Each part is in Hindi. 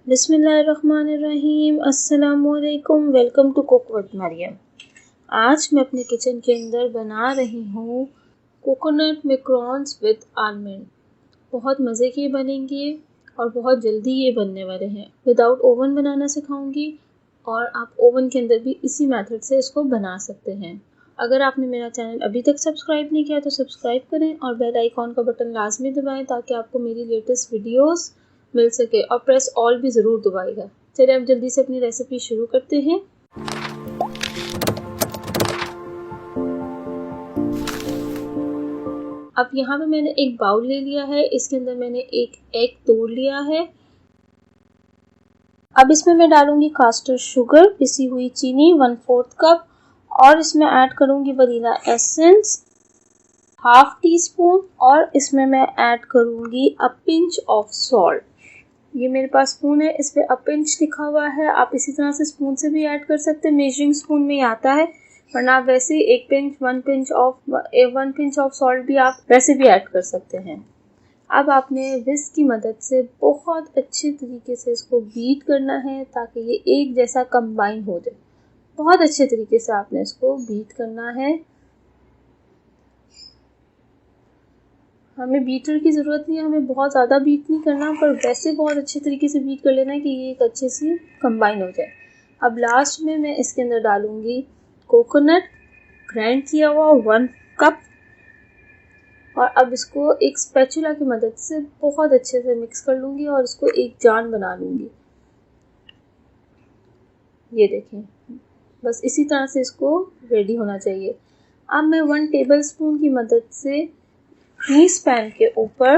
बिस्मिल्लाहिर्रहमानिर्रहीम। अस्सलामुअलैकुम। Welcome to cook with Maryam. आज मैं अपने किचन के अंदर बना रही हूँ कोकोनट मैक्रोन्स विद आलमंड। बहुत मज़े के बनेंगे और बहुत जल्दी ये बनने वाले हैं। विदाउट ओवन बनाना सिखाऊंगी और आप ओवन के अंदर भी इसी मेथड से इसको बना सकते हैं। अगर आपने मेरा चैनल अभी तक सब्सक्राइब नहीं किया तो सब्सक्राइब करें और बेल आइकॉन का बटन लाजमी दबाएं ताकि आपको मेरी लेटेस्ट वीडियोस मिल सके, और प्रेस ऑल भी ज़रूर दबाएगा। चलिए अब जल्दी से अपनी रेसिपी शुरू करते हैं। अब यहाँ पे मैंने एक बाउल ले लिया है, इसके अंदर मैंने एक एग तोड़ लिया है। अब इसमें मैं डालूंगी कास्टर शुगर, पिसी हुई चीनी 1/4 कप, और इसमें ऐड करूंगी वनीला एसेंस 1/2 टीस्पून, और इसमें मैं ऐड करूंगी अ पिंच ऑफ सॉल्ट। ये मेरे पास स्पून है, इस पे अ पिंच लिखा हुआ है। आप इसी तरह से स्पून से भी ऐड कर सकते हैं, मेजरिंग स्पून में ही आता है, वरना आप वैसे एक पिंच 1 पिंच ऑफ सॉल्ट भी आप वैसे भी ऐड कर सकते हैं। अब आपने विस्क की मदद से बहुत अच्छे तरीके से इसको बीट करना है ताकि ये एक जैसा कंबाइन हो जाए। बहुत अच्छे तरीके से आपने इसको बीट करना है। हमें बीटर की ज़रूरत नहीं है, हमें बहुत ज़्यादा बीट नहीं करना, पर वैसे बहुत अच्छे तरीके से बीट कर लेना है कि ये एक अच्छे से कंबाइन हो जाए। अब लास्ट में मैं इसके अंदर डालूंगी कोकोनट ग्राइंड किया हुआ 1 कप, और अब इसको एक स्पैचुला की मदद से बहुत अच्छे से मिक्स कर लूँगी और इसको एक जान बना लूँगी। ये देखें, बस इसी तरह से इसको रेडी होना चाहिए। अब मैं 1 टेबल स्पून की मदद से ग्रीस पैन के ऊपर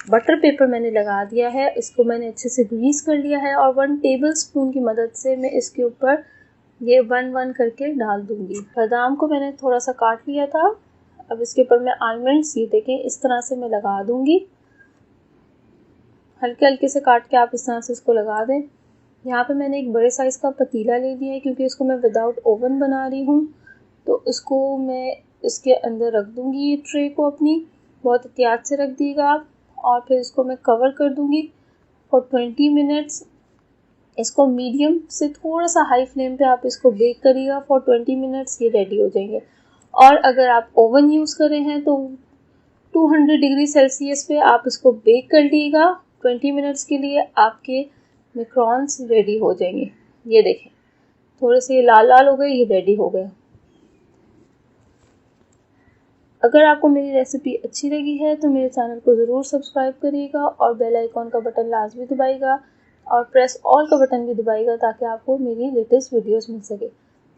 बटर पेपर मैंने लगा दिया है, इसको मैंने अच्छे से ग्रीस कर लिया है, और 1 टेबल स्पून की मदद से मैं इसके ऊपर ये 1 करके डाल दूंगी। बादाम को मैंने थोड़ा सा काट लिया था, अब इसके ऊपर मैं आलमंड्स, ये देखें, इस तरह से मैं लगा दूंगी। हल्के हल्के से काट के आप इस तरह से इसको लगा दें। यहाँ पे मैंने एक बड़े साइज़ का पतीला ले लिया है क्योंकि इसको मैं विदाउट ओवन बना रही हूँ, तो इसको मैं इसके अंदर रख दूंगी। ये ट्रे को अपनी बहुत एहतियात से रख दीजिएगा आप, और फिर इसको मैं कवर कर दूंगी फॉर 20 मिनट्स। इसको मीडियम से थोड़ा सा हाई फ्लेम पे आप इसको बेक करिएगा फॉर 20 मिनट्स, ये रेडी हो जाएंगे। और अगर आप ओवन यूज़ कर रहे हैं तो 200 डिग्री सेल्सियस पे आप इसको बेक कर लीजिएगा 20 मिनट्स के लिए, आपके मैक्रोन्स रेडी हो जाएंगे। ये देखें, थोड़े से लाल लाल हो गए, ये रेडी हो गए। अगर आपको मेरी रेसिपी अच्छी लगी है तो मेरे चैनल को ज़रूर सब्सक्राइब करिएगा और बेल आइकॉन का बटन लाजमी दबाइएगा, और प्रेस ऑल का बटन भी दबाइएगा ताकि आपको मेरी लेटेस्ट वीडियोस मिल सके।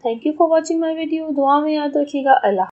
Thank you for watching my video. दुआ में याद रखिएगा। अल्लाह।